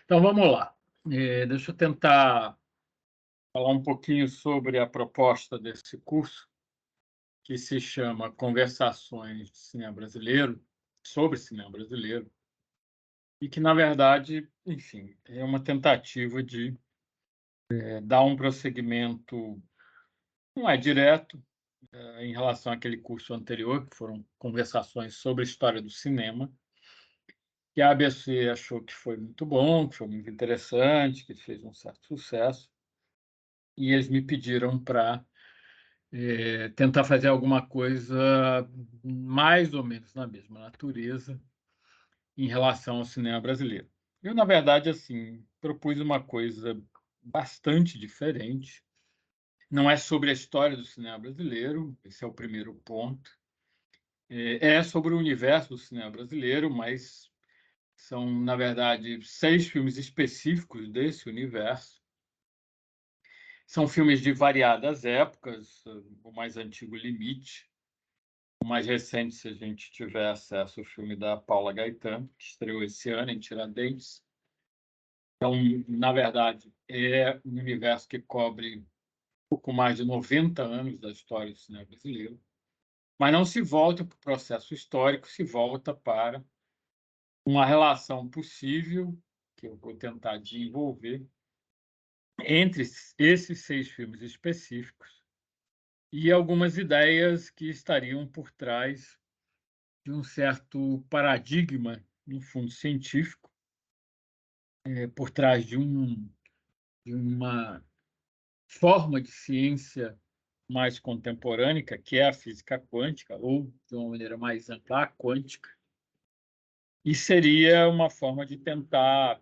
Então vamos lá. Deixa eu tentar falar um pouquinho sobre a proposta desse curso, que se chama Conversações de Cinema Brasileiro, sobre cinema brasileiro, e que, na verdade, enfim, é uma tentativa de dar um prosseguimento, não é direto, em relação àquele curso anterior, que foram conversações sobre a história do cinema, que a ABC achou que foi muito bom, que foi muito interessante, que fez um certo sucesso, e eles me pediram para tentar fazer alguma coisa mais ou menos na mesma natureza em relação ao cinema brasileiro. Eu, na verdade, assim, propus uma coisa bastante diferente. Não é sobre a história do cinema brasileiro, esse é o primeiro ponto. É sobre o universo do cinema brasileiro, mas são, na verdade, 6 filmes específicos desse universo. São filmes de variadas épocas, o mais antigo Limite. O mais recente, se a gente tiver acesso, o filme da Paula Gaetan, que estreou esse ano em Tiradentes. Então, na verdade, é um universo que cobre um pouco mais de 90 anos da história do cinema brasileiro, mas não se volta para o processo histórico, se volta para uma relação possível, que eu vou tentar desenvolver, entre esses 6 filmes específicos e algumas ideias que estariam por trás de um certo paradigma, no fundo científico, por trás de uma forma de ciência mais contemporânea, que é a física quântica, ou, de uma maneira mais ampla, a quântica, e seria uma forma de tentar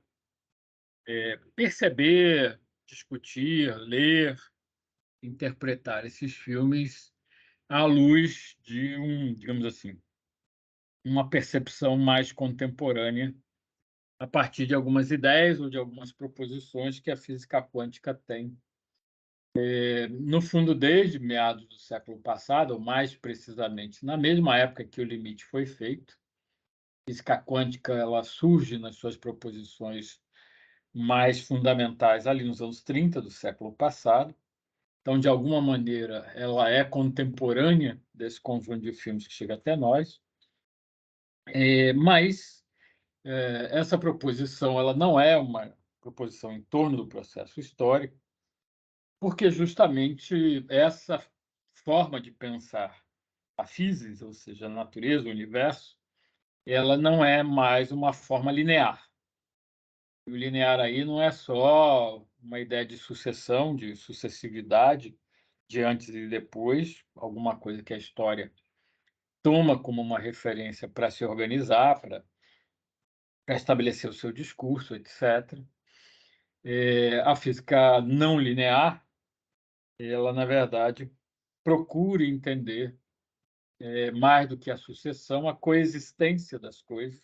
perceber, discutir, ler, interpretar esses filmes à luz de digamos assim, uma percepção mais contemporânea a partir de algumas ideias ou de algumas proposições que a física quântica tem. No fundo, desde meados do século passado, ou mais precisamente na mesma época que o limite foi feito, a física quântica ela surge nas suas proposições mais fundamentais ali nos anos 30 do século passado. Então, de alguma maneira, ela é contemporânea desse conjunto de filmes que chega até nós, mas essa proposição ela não é uma proposição em torno do processo histórico, porque justamente essa forma de pensar a física, ou seja, a natureza, o universo, ela não é mais uma forma linear. E o linear aí não é só uma ideia de sucessão, de sucessividade, de antes e depois, alguma coisa que a história toma como uma referência para se organizar, para estabelecer o seu discurso, etc. A física não linear, ela, na verdade, procura entender mais do que a sucessão, a coexistência das coisas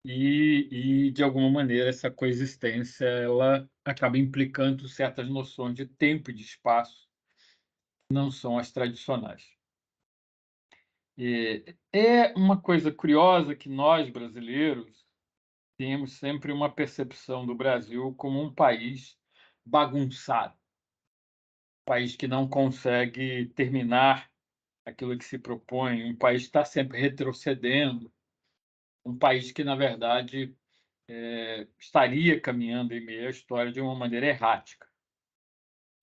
de alguma maneira, essa coexistência ela acaba implicando certas noções de tempo e de espaço, que não são as tradicionais. É uma coisa curiosa que nós, brasileiros, temos sempre uma percepção do Brasil como um país bagunçado, um país que não consegue terminar aquilo que se propõe, um país que está sempre retrocedendo, um país que, na verdade, estaria caminhando em meio à história de uma maneira errática.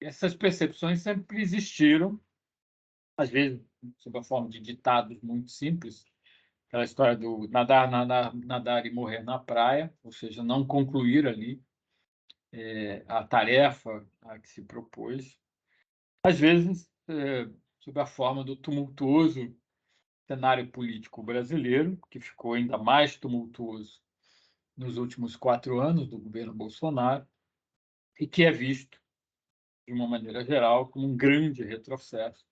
Essas percepções sempre existiram, às vezes sob a forma de ditados muito simples, aquela história do nadar, nadar, nadar e morrer na praia, ou seja, não concluir ali a tarefa a que se propôs. Às vezes, sob a forma do tumultuoso cenário político brasileiro, que ficou ainda mais tumultuoso nos últimos 4 anos do governo Bolsonaro, e que é visto, de uma maneira geral, como um grande retrocesso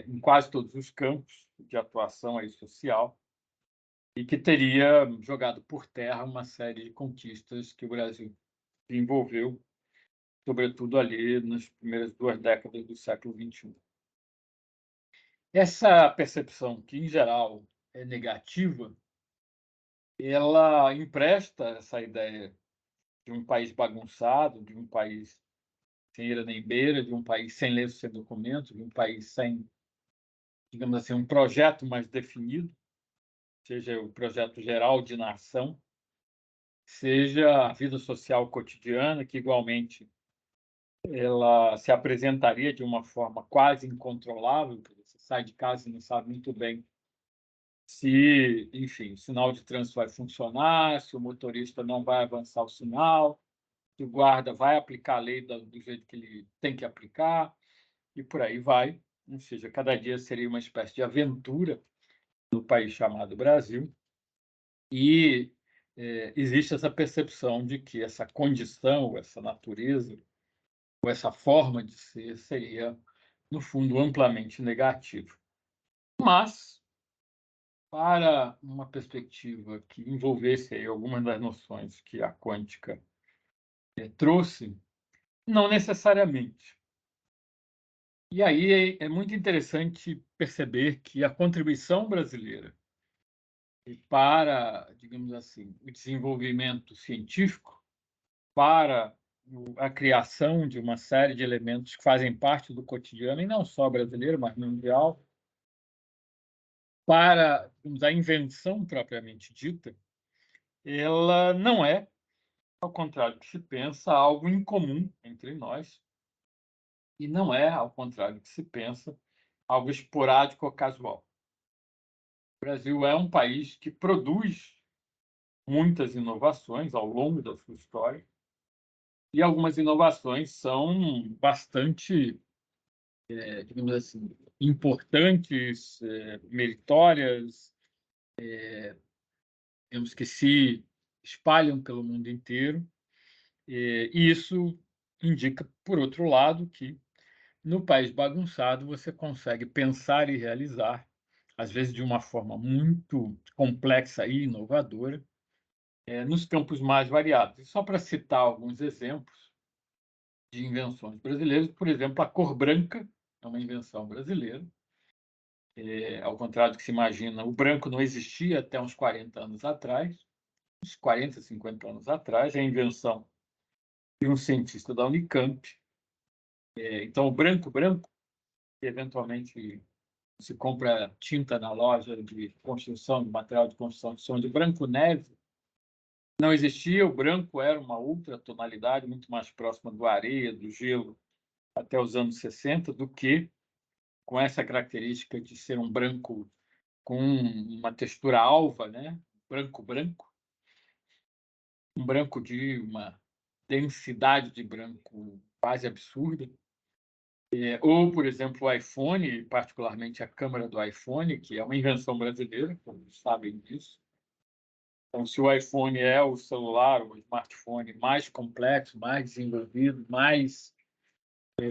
em quase todos os campos de atuação aí social, e que teria jogado por terra uma série de conquistas que o Brasil desenvolveu, sobretudo ali nas primeiras 2 décadas do século XXI. Essa percepção, que em geral é negativa, ela empresta essa ideia de um país bagunçado, de um país sem ira nem beira, de um país sem lenço, sem documento, de um país sem, digamos assim, um projeto mais definido, seja o projeto geral de nação, seja a vida social cotidiana, que igualmente ela se apresentaria de uma forma quase incontrolável, porque você sai de casa e não sabe muito bem se, enfim, o sinal de trânsito vai funcionar, se o motorista não vai avançar o sinal, se o guarda vai aplicar a lei do jeito que ele tem que aplicar, e por aí vai. Ou seja, cada dia seria uma espécie de aventura no país chamado Brasil, e existe essa percepção de que essa condição, essa natureza, ou essa forma de ser seria, no fundo, amplamente negativa. Mas, para uma perspectiva que envolvesse aí algumas das noções que a quântica trouxe, não necessariamente. E aí é muito interessante perceber que a contribuição brasileira para, digamos assim, o desenvolvimento científico, para a criação de uma série de elementos que fazem parte do cotidiano, e não só brasileiro, mas mundial, para, digamos, a invenção propriamente dita, ela não é, ao contrário do que se pensa, algo incomum entre nós, e não é, ao contrário do que se pensa, algo esporádico ou casual. O Brasil é um país que produz muitas inovações ao longo da sua história, e algumas inovações são bastante, digamos assim, importantes, meritórias, digamos que se espalham pelo mundo inteiro, e isso indica, por outro lado, que no país bagunçado você consegue pensar e realizar, às vezes de uma forma muito complexa e inovadora, nos campos mais variados. E só para citar alguns exemplos de invenções brasileiras, por exemplo, a cor branca é uma invenção brasileira. Ao contrário do que se imagina, o branco não existia até uns 40 anos atrás, uns 40, 50 anos atrás, é a invenção de um cientista da Unicamp. Então, o branco, que eventualmente se compra tinta na loja de construção, de material de construção, de som de branco neve, não existia. O branco era uma outra tonalidade muito mais próxima do areia, do gelo, até os anos 60, do que com essa característica de ser um branco com uma textura alva, né? Branco, um branco de uma densidade de branco quase absurda. Ou, por exemplo, o iPhone, particularmente a câmera do iPhone, que é uma invenção brasileira, como sabem disso. Então, se o iPhone é o celular, o smartphone mais complexo, mais desenvolvido, mais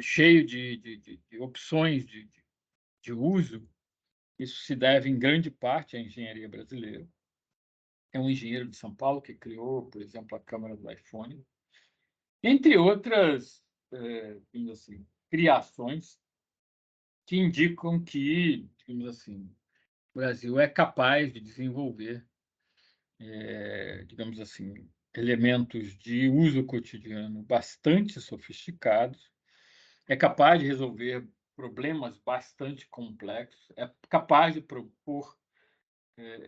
cheio de opções de uso, isso se deve, em grande parte, à engenharia brasileira. É um engenheiro de São Paulo que criou, por exemplo, a câmera do iPhone, entre outras, digamos assim, criações que indicam que, digamos assim, o Brasil é capaz de desenvolver, digamos assim, elementos de uso cotidiano bastante sofisticados, é capaz de resolver problemas bastante complexos, é capaz de propor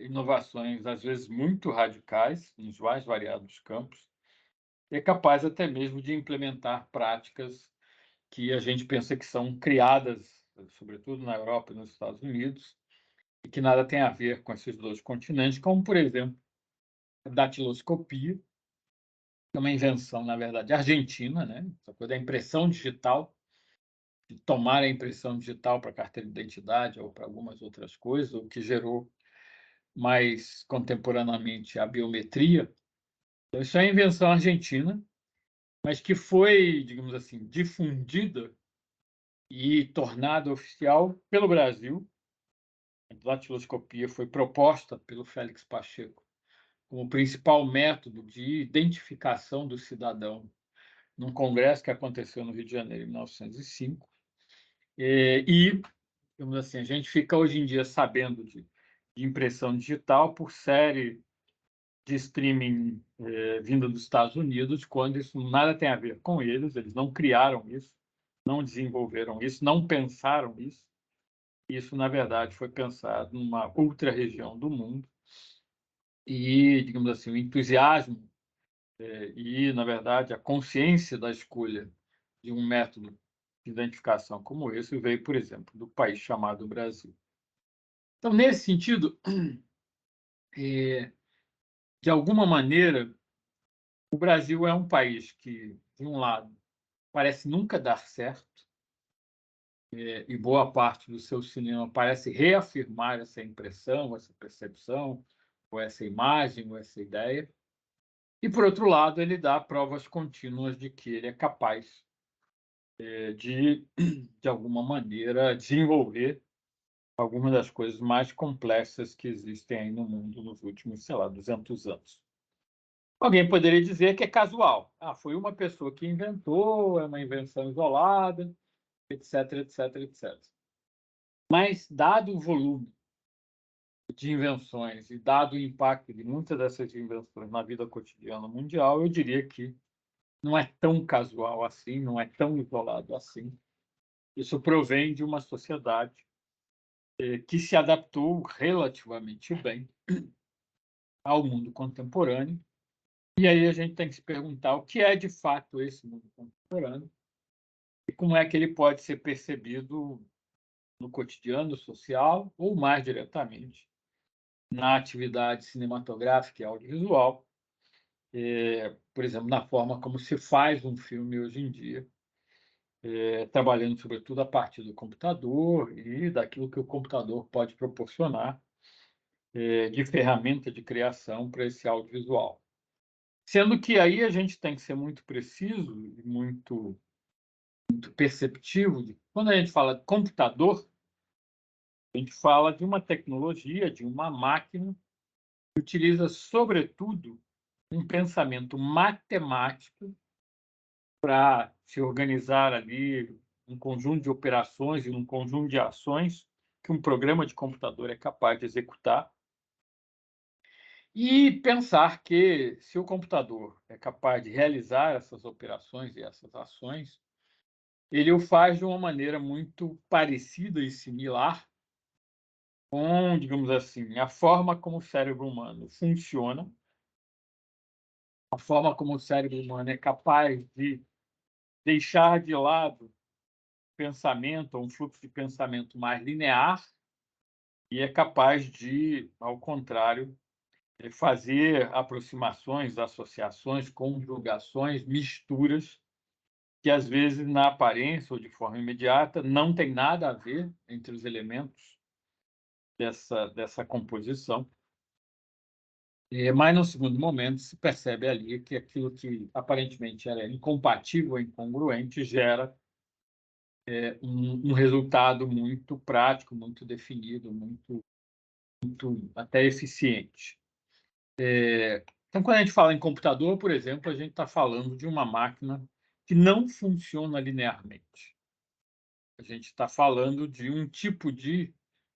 inovações, às vezes muito radicais, nos mais variados campos, é capaz até mesmo de implementar práticas que a gente pensa que são criadas, sobretudo na Europa e nos Estados Unidos, e que nada tem a ver com esses dois continentes, como, por exemplo, a datiloscopia, que é uma invenção, na verdade, argentina, né? Essa coisa da impressão digital, de tomar a impressão digital para carteira de identidade ou para algumas outras coisas, o que gerou mais contemporaneamente a biometria. Então, isso é invenção argentina, mas que foi, digamos assim, difundida e tornada oficial pelo Brasil. A datiloscopia foi proposta pelo Félix Pacheco como principal método de identificação do cidadão num congresso que aconteceu no Rio de Janeiro em 1905. E, digamos assim, a gente fica hoje em dia sabendo de impressão digital por série de streaming vinda dos Estados Unidos, quando isso nada tem a ver com eles não criaram isso, não desenvolveram isso, não pensaram isso. Isso, na verdade, foi pensado numa outra região do mundo e, digamos assim, o entusiasmo e, na verdade, a consciência da escolha de um método de identificação como esse veio, por exemplo, do país chamado Brasil. Então, nesse sentido, de alguma maneira, o Brasil é um país que, de um lado, parece nunca dar certo, e boa parte do seu cinema parece reafirmar essa impressão, essa percepção, ou essa imagem, ou essa ideia. E, por outro lado, ele dá provas contínuas de que ele é capaz de alguma maneira, desenvolver algumas das coisas mais complexas que existem aí no mundo nos últimos, sei lá, 200 anos. Alguém poderia dizer que é casual. Foi uma pessoa que inventou, é uma invenção isolada, etc, etc, etc. Mas, dado o volume de invenções e dado o impacto de muitas dessas invenções na vida cotidiana mundial, eu diria que não é tão casual assim, não é tão isolado assim. Isso provém de uma sociedade que se adaptou relativamente bem ao mundo contemporâneo. E aí a gente tem que se perguntar o que é de fato esse mundo contemporâneo e como é que ele pode ser percebido no cotidiano social ou, mais diretamente, na atividade cinematográfica e audiovisual, por exemplo, na forma como se faz um filme hoje em dia, trabalhando sobretudo a partir do computador e daquilo que o computador pode proporcionar de ferramenta de criação para esse audiovisual. Sendo que aí a gente tem que ser muito preciso e muito perceptivo de quando a gente fala de computador, a gente fala de uma tecnologia, de uma máquina que utiliza, sobretudo, um pensamento matemático para se organizar ali um conjunto de operações e um conjunto de ações que um programa de computador é capaz de executar. E pensar que, se o computador é capaz de realizar essas operações e essas ações, ele o faz de uma maneira muito parecida e similar com, digamos assim, a forma como o cérebro humano funciona, a forma como o cérebro humano é capaz de deixar de lado pensamento, um fluxo de pensamento mais linear, e é capaz de, ao contrário, fazer aproximações, associações, conjugações, misturas, que às vezes, na aparência ou de forma imediata, não tem nada a ver entre os elementos dessa composição. Mas, no segundo momento, se percebe ali que aquilo que aparentemente era incompatível ou incongruente gera um resultado muito prático, muito definido, muito até eficiente. Então, quando a gente fala em computador, por exemplo, a gente está falando de uma máquina que não funciona linearmente. A gente está falando de um tipo de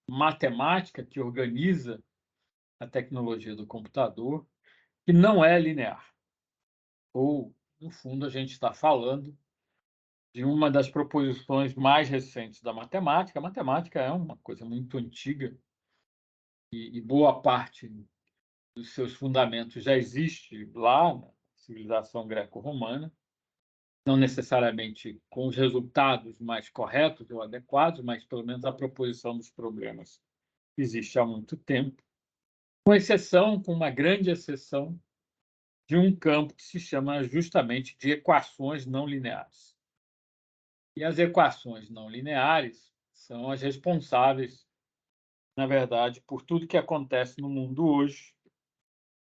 matemática que organiza a tecnologia do computador que não é linear. Ou, no fundo, a gente está falando de uma das proposições mais recentes da matemática. A matemática é uma coisa muito antiga e boa parte dos seus fundamentos já existe lá na civilização greco-romana, não necessariamente com os resultados mais corretos ou adequados, mas pelo menos a proposição dos problemas existe há muito tempo, com uma grande exceção de um campo que se chama justamente de equações não lineares. E as equações não lineares são as responsáveis, na verdade, por tudo que acontece no mundo hoje,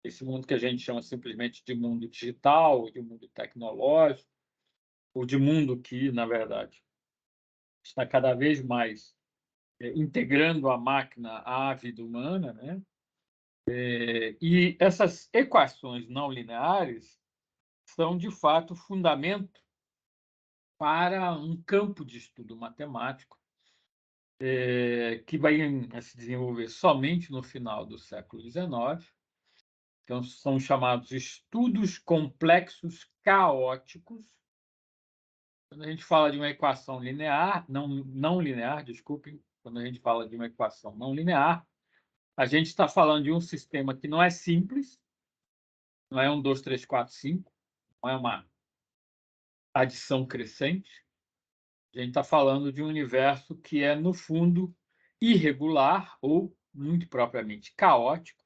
esse mundo que a gente chama simplesmente de mundo digital, de mundo tecnológico, ou de mundo que, na verdade, está cada vez mais integrando a máquina à vida humana, né? E essas equações não lineares são, de fato, fundamento para um campo de estudo matemático que vai se desenvolver somente no final do século XIX, Então, são chamados estudos complexos caóticos. Quando a gente fala de uma equação linear, não linear, desculpem, quando a gente fala de uma equação não linear, a gente está falando de um sistema que não é simples, não é 1, 2, 3, 4, 5, não é uma adição crescente. A gente está falando de um universo que é, no fundo, irregular ou, muito propriamente, caótico,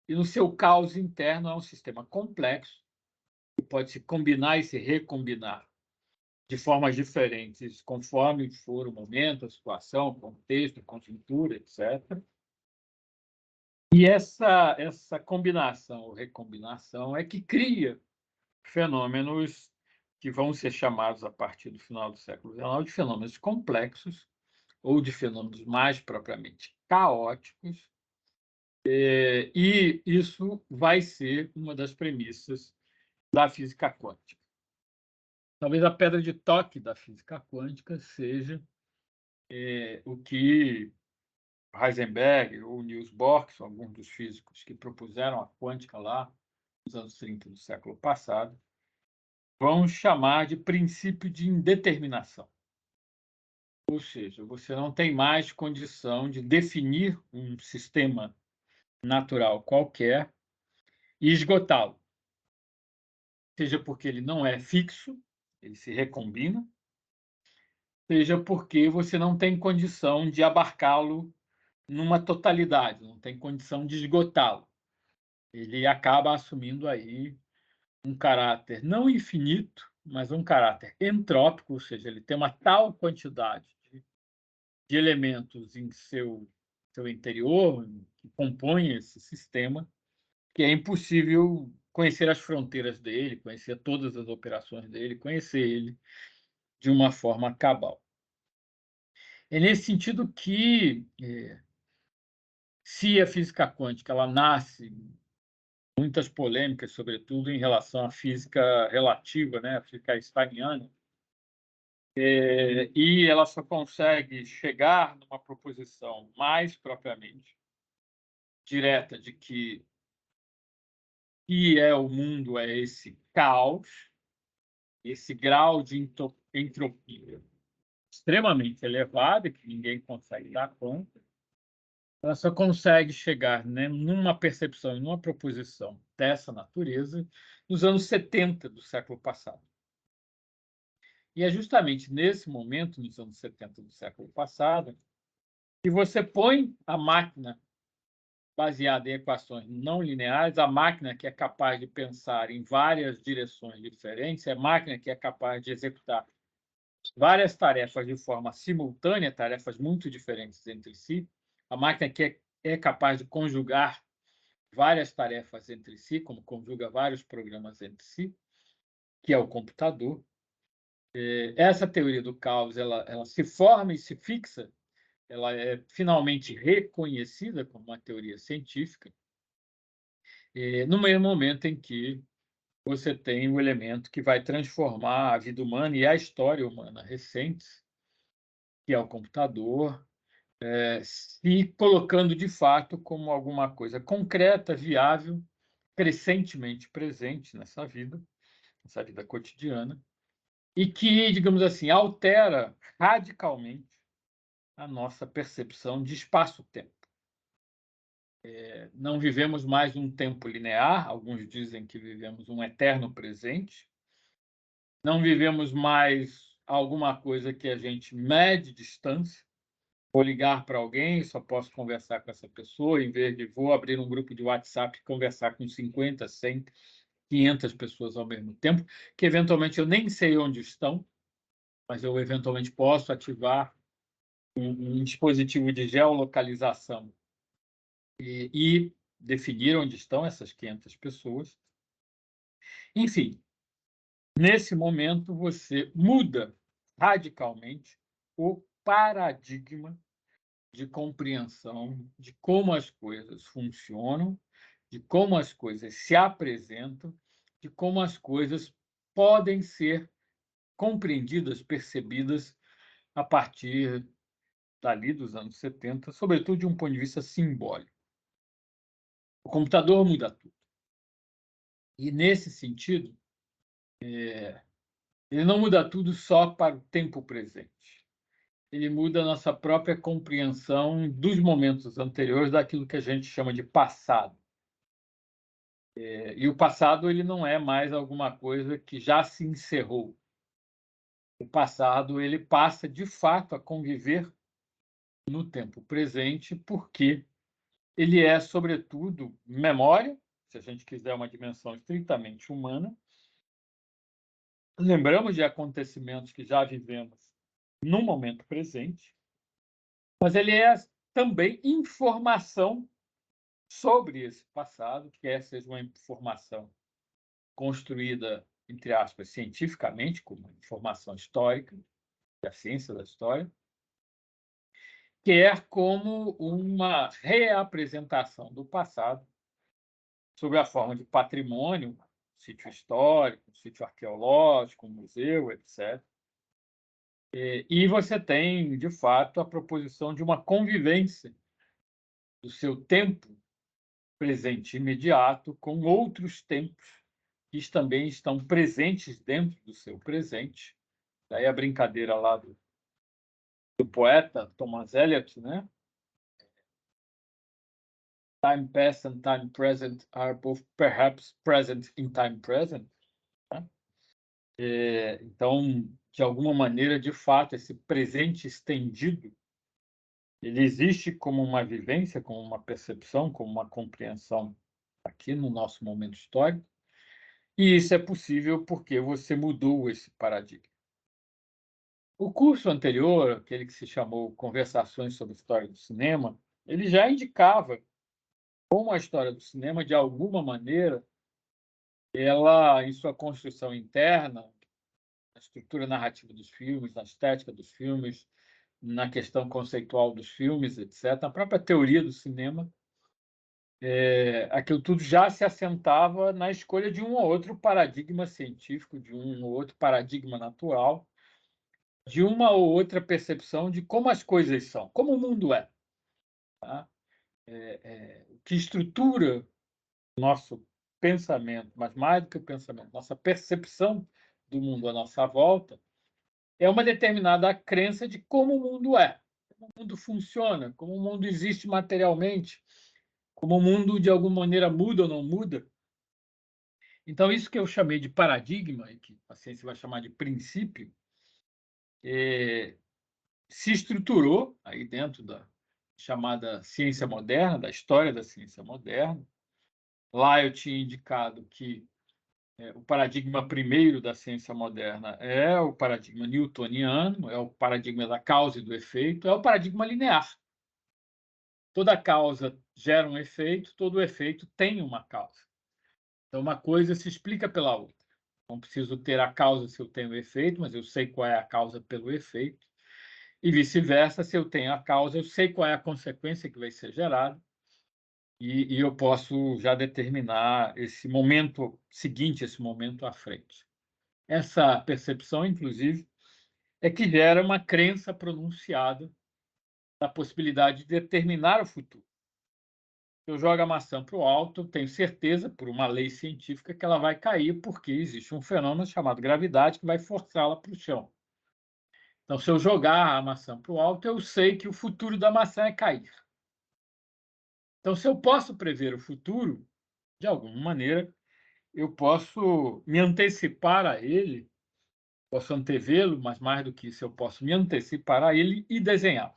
e no seu caos interno é um sistema complexo, que pode se combinar e se recombinar de formas diferentes, conforme for o momento, a situação, o contexto, a conjuntura, etc. E essa combinação ou recombinação é que cria fenômenos que vão ser chamados, a partir do final do século XIX, de fenômenos complexos ou de fenômenos mais propriamente caóticos, e isso vai ser uma das premissas da física quântica. Talvez a pedra de toque da física quântica seja o que Heisenberg ou Niels Bohr, que são alguns dos físicos que propuseram a quântica lá nos anos 30 do século passado, vão chamar de princípio de indeterminação. Ou seja, você não tem mais condição de definir um sistema natural qualquer e esgotá-lo. Seja porque ele não é fixo, ele se recombina, seja porque você não tem condição de abarcá-lo numa totalidade, não tem condição de esgotá-lo. Ele acaba assumindo aí um caráter não infinito, mas um caráter entrópico, ou seja, ele tem uma tal quantidade de elementos em seu interior, que compõem esse sistema, que é impossível conhecer as fronteiras dele, conhecer todas as operações dele, conhecer ele de uma forma cabal. É nesse sentido que, se a física quântica ela nasce muitas polêmicas, sobretudo em relação à física relativa, né, a física einsteiniana, e ela só consegue chegar numa proposição mais propriamente direta de que o mundo é esse caos, esse grau de entropia extremamente elevado, que ninguém consegue dar conta. Ela só consegue chegar, né, numa percepção, numa proposição dessa natureza nos anos 70 do século passado. E é justamente nesse momento, nos anos 70 do século passado, que você põe a máquina baseada em equações não lineares, a máquina que é capaz de pensar em várias direções diferentes, a máquina que é capaz de executar várias tarefas de forma simultânea, tarefas muito diferentes entre si, a máquina que é capaz de conjugar várias tarefas entre si, como conjuga vários programas entre si, que é o computador. Essa teoria do caos ela se forma e se fixa, ela é finalmente reconhecida como uma teoria científica, no mesmo momento em que você tem o elemento que vai transformar a vida humana e a história humana recentes, que é o computador, se colocando de fato como alguma coisa concreta, viável, crescentemente presente nessa vida cotidiana, e que, digamos assim, altera radicalmente a nossa percepção de espaço-tempo. Não vivemos mais um tempo linear, alguns dizem que vivemos um eterno presente, não vivemos mais alguma coisa que a gente mede distância. Vou ligar para alguém, só posso conversar com essa pessoa, em vez de vou abrir um grupo de WhatsApp e conversar com 50, 100, 500 pessoas ao mesmo tempo, que eventualmente eu nem sei onde estão, mas eu eventualmente posso ativar um dispositivo de geolocalização e definir onde estão essas 500 pessoas. Enfim, nesse momento você muda radicalmente o paradigma de compreensão de como as coisas funcionam, de como as coisas se apresentam, de como as coisas podem ser compreendidas, percebidas a partir dali dos anos 70, sobretudo de um ponto de vista simbólico. O computador muda tudo. E, nesse sentido, ele não muda tudo só para o tempo presente. Ele muda a nossa própria compreensão dos momentos anteriores daquilo que a gente chama de passado. E o passado ele não é mais alguma coisa que já se encerrou. O passado ele passa, de fato, a conviver no tempo presente, porque ele é, sobretudo, memória, se a gente quiser uma dimensão estritamente humana. Lembramos de acontecimentos que já vivemos no momento presente, mas ele é também informação sobre esse passado, quer seja uma informação construída, entre aspas, cientificamente, como informação histórica, da ciência da história, quer como uma reapresentação do passado sob a forma de patrimônio, sítio histórico, sítio arqueológico, museu, etc. E você tem, de fato, a proposição de uma convivência do seu tempo presente imediato com outros tempos que também estão presentes dentro do seu presente. Daí a brincadeira lá do poeta Thomas Eliot, né? Time past and time present are both perhaps present in time present. Né? Então, de alguma maneira, de fato, esse presente estendido, ele existe como uma vivência, como uma percepção, como uma compreensão aqui no nosso momento histórico, e isso é possível porque você mudou esse paradigma. O curso anterior, aquele que se chamou Conversações sobre a História do Cinema, ele já indicava como a história do cinema, de alguma maneira, ela, em sua construção interna, na estrutura narrativa dos filmes, na estética dos filmes, na questão conceitual dos filmes, etc., na própria teoria do cinema, aquilo tudo já se assentava na escolha de um ou outro paradigma científico, de um ou outro paradigma natural, de uma ou outra percepção de como as coisas são, como o mundo é. Tá? O que estrutura o nosso pensamento, mas mais do que o pensamento, nossa percepção do mundo à nossa volta, é uma determinada crença de como o mundo é, como o mundo funciona, como o mundo existe materialmente, como o mundo, de alguma maneira, muda ou não muda. Então, isso que eu chamei de paradigma, e que a ciência vai chamar de princípio, se estruturou aí dentro da chamada ciência moderna, da história da ciência moderna. Lá eu tinha indicado que o paradigma primeiro da ciência moderna é o paradigma newtoniano, é o paradigma da causa e do efeito, é o paradigma linear. Toda causa gera um efeito, todo efeito tem uma causa. Então, uma coisa se explica pela outra. Não preciso ter a causa se eu tenho o efeito, mas eu sei qual é a causa pelo efeito. E vice-versa, se eu tenho a causa, eu sei qual é a consequência que vai ser gerada. E eu posso já determinar esse momento seguinte, esse momento à frente. Essa percepção, inclusive, é que gera uma crença pronunciada da possibilidade de determinar o futuro. Se eu jogo a maçã para o alto, eu tenho certeza, por uma lei científica, que ela vai cair, porque existe um fenômeno chamado gravidade que vai forçá-la para o chão. Então, se eu jogar a maçã para o alto, eu sei que o futuro da maçã é cair. Então, se eu posso prever o futuro, de alguma maneira, eu posso me antecipar a ele, posso antevê-lo, mas mais do que isso, eu posso me antecipar a ele e desenhá-lo,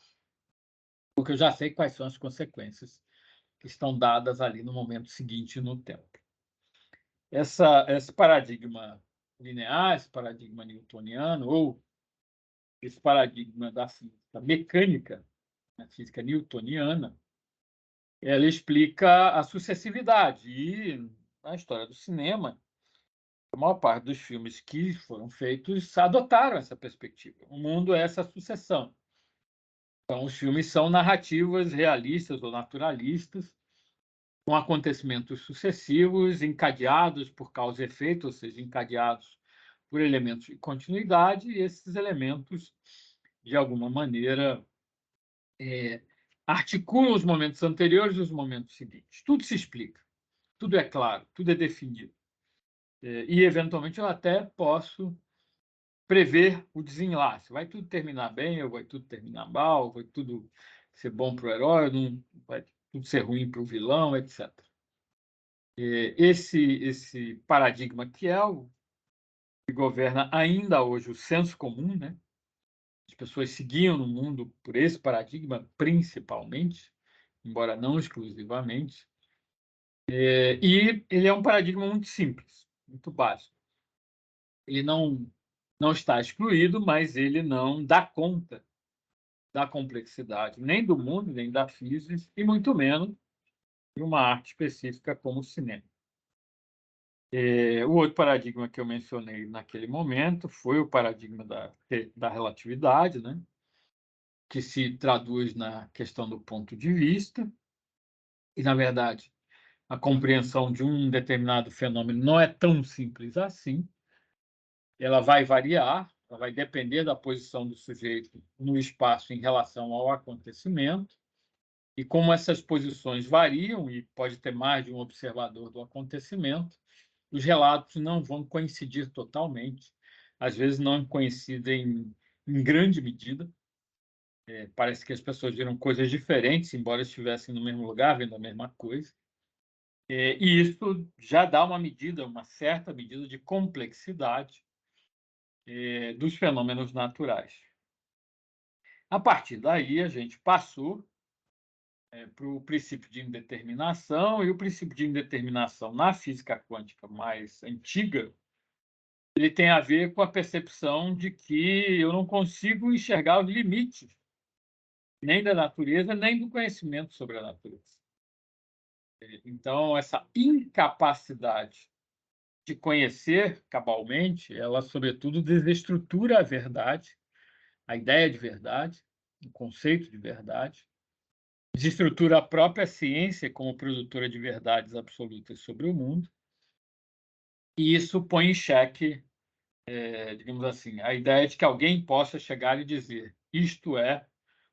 porque eu já sei quais são as consequências que estão dadas ali no momento seguinte no tempo. Esse paradigma linear, esse paradigma newtoniano, ou esse paradigma da física mecânica, a física newtoniana, ela explica a sucessividade. E na história do cinema, a maior parte dos filmes que foram feitos adotaram essa perspectiva. O mundo é essa sucessão. Então, os filmes são narrativas realistas ou naturalistas, com acontecimentos sucessivos, encadeados por causa e efeito, ou seja, encadeados por elementos de continuidade, e esses elementos, de alguma maneira, articulam os momentos anteriores e os momentos seguintes. Tudo se explica, tudo é claro, tudo é definido. e, eventualmente, eu até posso prever o desenlace. Vai tudo terminar bem ou vai tudo terminar mal, vai tudo ser bom para o herói, não vai tudo ser ruim para o vilão, etc. Esse paradigma que é o que governa ainda hoje o senso comum, né? As pessoas seguiam no mundo por esse paradigma, principalmente, embora não exclusivamente, e ele é um paradigma muito simples, muito básico. Ele não está excluído, mas ele não dá conta da complexidade, nem do mundo, nem da física, e muito menos de uma arte específica como o cinema. O outro paradigma que eu mencionei naquele momento foi o paradigma da relatividade, né? Que se traduz na questão do ponto de vista, e, na verdade, a compreensão de um determinado fenômeno não é tão simples assim. Ela vai variar, ela vai depender da posição do sujeito no espaço em relação ao acontecimento, e como essas posições variam, e pode ter mais de um observador do acontecimento, os relatos não vão coincidir totalmente, às vezes não coincidem em grande medida. Parece que as pessoas viram coisas diferentes, embora estivessem no mesmo lugar, vendo a mesma coisa. E isso já dá uma certa medida de complexidade dos fenômenos naturais. A partir daí, a gente passou para o princípio de indeterminação, e o princípio de indeterminação na física quântica mais antiga, ele tem a ver com a percepção de que eu não consigo enxergar os limites nem da natureza, nem do conhecimento sobre a natureza. Então, essa incapacidade de conhecer cabalmente, ela, sobretudo, desestrutura a verdade, a ideia de verdade, o conceito de verdade, desestrutura a própria ciência como produtora de verdades absolutas sobre o mundo, e isso põe em xeque, digamos assim, a ideia de que alguém possa chegar e dizer isto é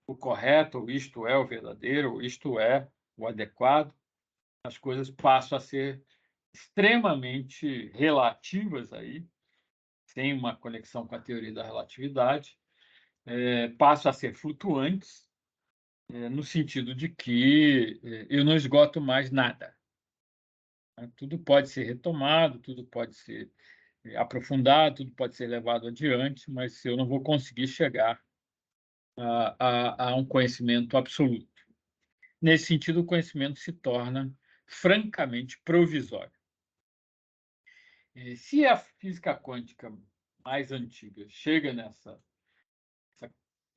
o correto, ou isto é o verdadeiro, ou isto é o adequado. As coisas passam a ser extremamente relativas aí, sem uma conexão com a teoria da relatividade, passam a ser flutuantes, no sentido de que eu não esgoto mais nada. Tudo pode ser retomado, tudo pode ser aprofundado, tudo pode ser levado adiante, mas eu não vou conseguir chegar a um conhecimento absoluto. Nesse sentido, o conhecimento se torna francamente provisório. Se a física quântica mais antiga chega nessa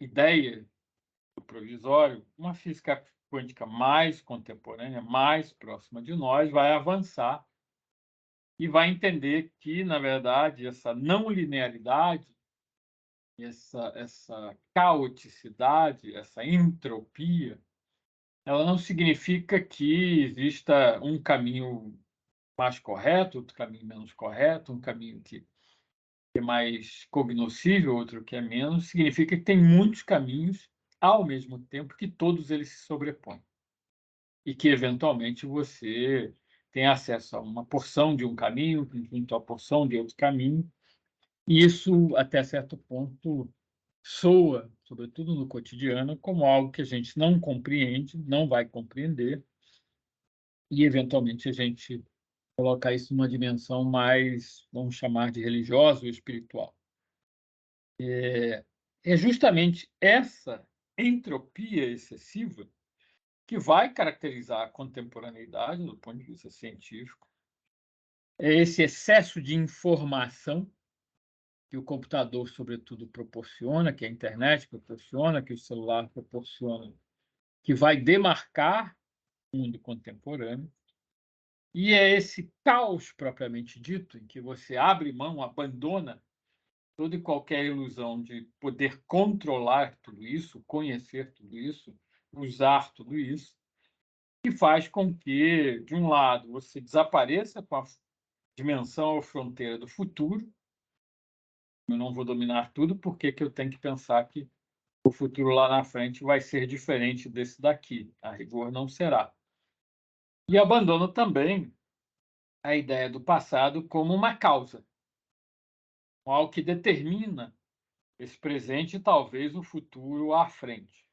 ideia do provisório, uma física quântica mais contemporânea, mais próxima de nós, vai avançar e vai entender que, na verdade, essa não linearidade, essa caoticidade, essa entropia, ela não significa que exista um caminho mais correto, outro caminho menos correto, um caminho que é mais cognoscível, outro que é menos. Significa que tem muitos caminhos ao mesmo tempo, que todos eles se sobrepõem, e que eventualmente você tem acesso a uma porção de um caminho junto à porção de outro caminho, e isso, até certo ponto, soa, sobretudo no cotidiano, como algo que a gente não compreende, não vai compreender, e eventualmente a gente colocar isso numa dimensão mais, vamos chamar de religiosa ou espiritual. É justamente essa entropia excessiva que vai caracterizar a contemporaneidade do ponto de vista científico. É esse excesso de informação que o computador, sobretudo, proporciona, que a internet proporciona, que o celular proporciona, que vai demarcar o mundo contemporâneo. E é esse caos propriamente dito, em que você abre mão, abandona toda e qualquer ilusão de poder controlar tudo isso, conhecer tudo isso, usar tudo isso, que faz com que, de um lado, você desapareça com a dimensão ou fronteira do futuro. Eu não vou dominar tudo, por que eu tenho que pensar que o futuro lá na frente vai ser diferente desse daqui? A rigor, não será. E abandono também a ideia do passado como uma causa, algo que determina esse presente e talvez o futuro à frente.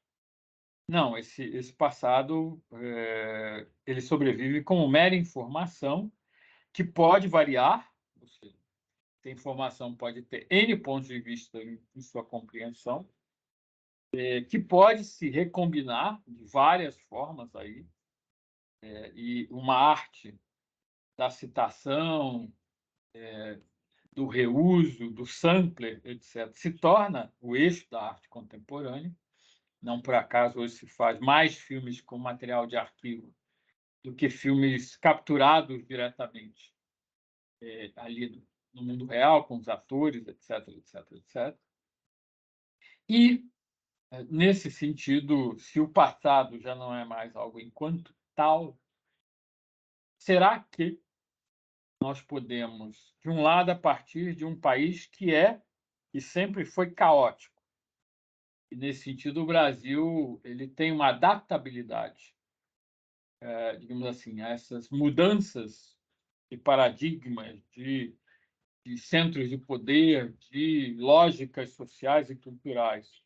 Não, esse passado ele sobrevive como mera informação que pode variar, ou seja, a informação pode ter N pontos de vista em sua compreensão, que pode se recombinar de várias formas aí, e uma arte da citação, do reuso, do sampler, etc., se torna o eixo da arte contemporânea. Não por acaso hoje se faz mais filmes com material de arquivo do que filmes capturados diretamente ali no mundo real, com os atores, etc., etc., etc. E, nesse sentido, se o passado já não é mais algo enquanto tal, será que nós podemos, de um lado, a partir de um país que é e sempre foi caótico, e nesse sentido o Brasil ele tem uma adaptabilidade, digamos assim, a essas mudanças de paradigmas, de centros de poder, de lógicas sociais e culturais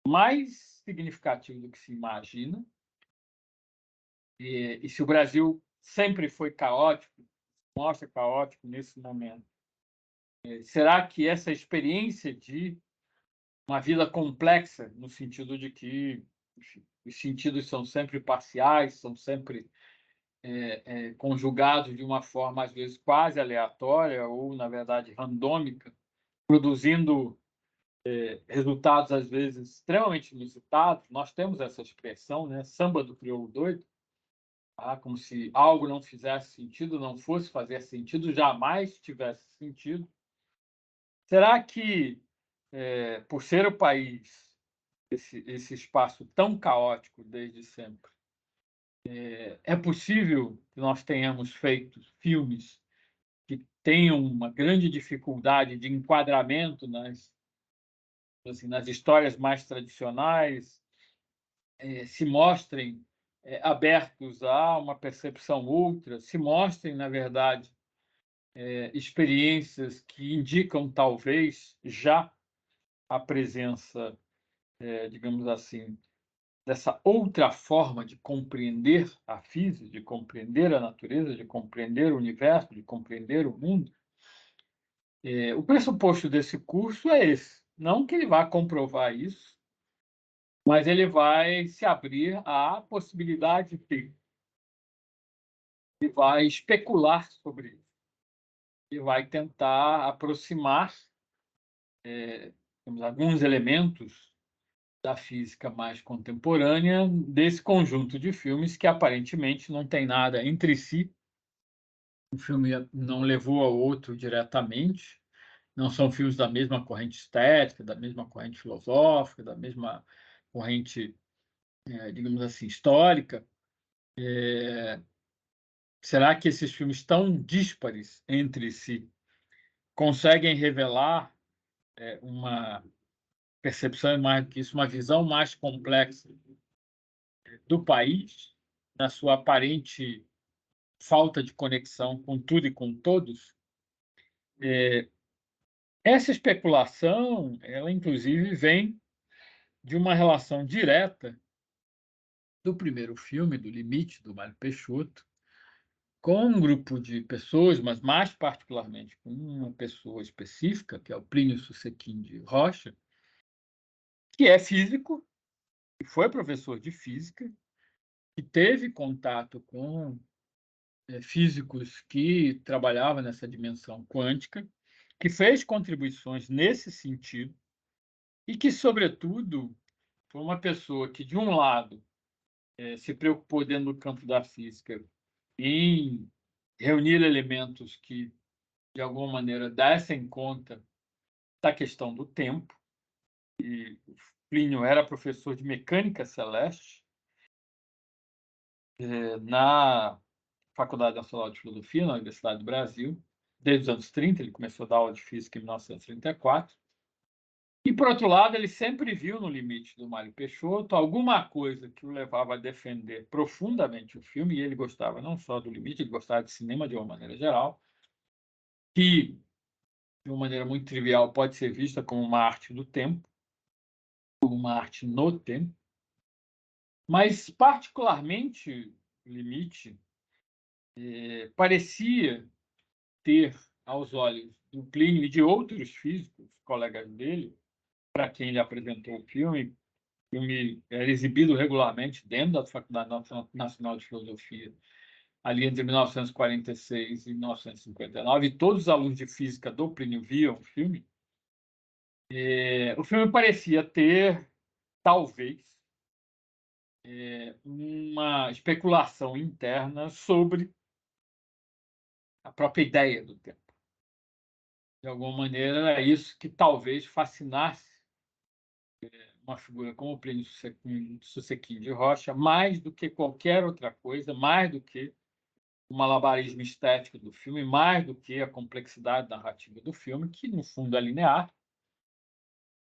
mais significativo do que se imagina. E se o Brasil sempre foi caótico, mostra caótico nesse momento, será que essa experiência de uma vida complexa, no sentido de que, enfim, os sentidos são sempre parciais, são sempre conjugados de uma forma, às vezes, quase aleatória ou, na verdade, randômica, produzindo resultados, às vezes, extremamente inusitados. Nós temos essa expressão, né? Samba do crioulo doido, tá? Como se algo não fizesse sentido, não fosse fazer sentido, jamais tivesse sentido. Será que, por ser o país, esse espaço tão caótico desde sempre, é possível que nós tenhamos feito filmes que tenham uma grande dificuldade de enquadramento nas histórias mais tradicionais, se mostrem abertos a uma percepção outra, se mostrem, na verdade, experiências que indicam, talvez, já a presença, digamos assim, dessa outra forma de compreender a física, de compreender a natureza, de compreender o universo, de compreender o mundo. O pressuposto desse curso é esse. Não que ele vá comprovar isso, mas ele vai se abrir à possibilidade de e vai especular sobre isso. E vai tentar aproximar alguns elementos da física mais contemporânea desse conjunto de filmes que aparentemente não tem nada entre si. Um filme não levou ao outro diretamente, não são filmes da mesma corrente estética, da mesma corrente filosófica, da mesma corrente, digamos assim, histórica. Será que esses filmes tão díspares entre si conseguem revelar uma percepção, mais do que isso, uma visão mais complexa do país, na sua aparente falta de conexão com tudo e com todos? Essa especulação, ela inclusive vem de uma relação direta do primeiro filme, do Limite, do Mário Peixoto, com um grupo de pessoas, mas mais particularmente com uma pessoa específica, que é o Plínio Susequim de Rocha, que é físico, que foi professor de física, que teve contato com físicos que trabalhavam nessa dimensão quântica, que fez contribuições nesse sentido e que, sobretudo, foi uma pessoa que, de um lado, se preocupou dentro do campo da física em reunir elementos que, de alguma maneira, dessem conta da questão do tempo. E Plínio era professor de mecânica celeste na Faculdade Nacional de Filosofia, na Universidade do Brasil, desde os anos 30. Ele começou a dar aula de física em 1934. E, por outro lado, ele sempre viu no limite do Mário Peixoto alguma coisa que o levava a defender profundamente o filme, e ele gostava não só do limite, ele gostava de cinema de uma maneira geral, que, de uma maneira muito trivial, pode ser vista como uma arte do tempo, como uma arte no tempo, mas, particularmente, o limite parecia ter, aos olhos do Plínio e de outros físicos, colegas dele, para quem ele apresentou o filme era exibido regularmente dentro da Faculdade Nacional de Filosofia, ali entre 1946 e 1959, e todos os alunos de física do Plínio viam o filme. O filme parecia ter, talvez, uma especulação interna sobre a própria ideia do tempo. De alguma maneira, era isso que talvez fascinasse uma figura como o Plínio Susequim de Rocha, mais do que qualquer outra coisa, mais do que o malabarismo estético do filme, mais do que a complexidade narrativa do filme, que, no fundo, é linear,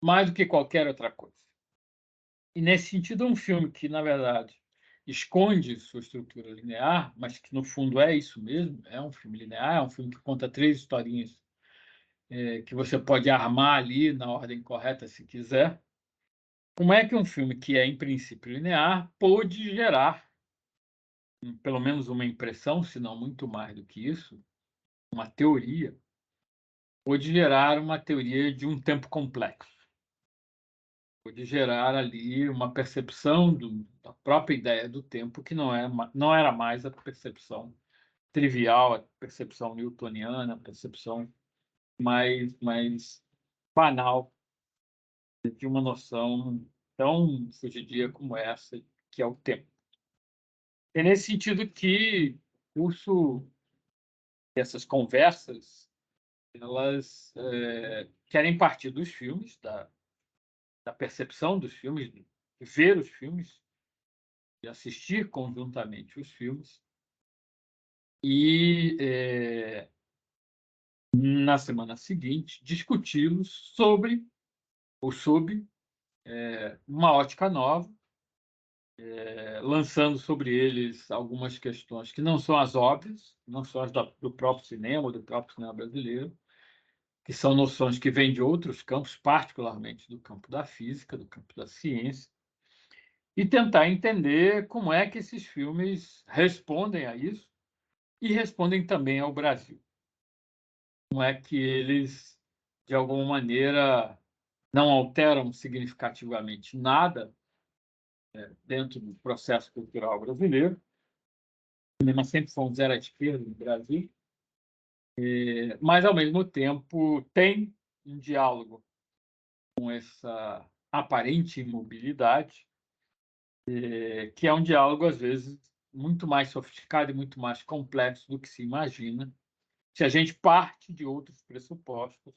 mais do que qualquer outra coisa. E, nesse sentido, é um filme que, na verdade, esconde sua estrutura linear, mas que, no fundo, é isso mesmo, é um filme linear, é um filme que conta 3 historinhas que você pode armar ali na ordem correta, se quiser. Como é que um filme que é, em princípio, linear pôde gerar, pelo menos uma impressão, se não muito mais do que isso, uma teoria, pôde gerar uma teoria de um tempo complexo, pôde gerar ali uma percepção da própria ideia do tempo que não era mais a percepção trivial, a percepção newtoniana, a percepção mais banal de uma noção tão fugidia como essa, que é o tempo. É nesse sentido que o curso, essas conversas, elas querem partir dos filmes, da percepção dos filmes, de ver os filmes, de assistir conjuntamente os filmes, e, na semana seguinte, discuti-los sobre, ou sob, uma ótica nova, lançando sobre eles algumas questões que não são as óbvias, não são as do próprio cinema, do próprio cinema brasileiro, que são noções que vêm de outros campos, particularmente do campo da física, do campo da ciência, e tentar entender como é que esses filmes respondem a isso e respondem também ao Brasil. Como é que eles, de alguma maneira, não alteram significativamente nada dentro do processo cultural brasileiro. O cinema sempre foi um zero à esquerda no Brasil, mas, ao mesmo tempo, tem um diálogo com essa aparente imobilidade, que é um diálogo, às vezes, muito mais sofisticado e muito mais complexo do que se imagina, se a gente parte de outros pressupostos,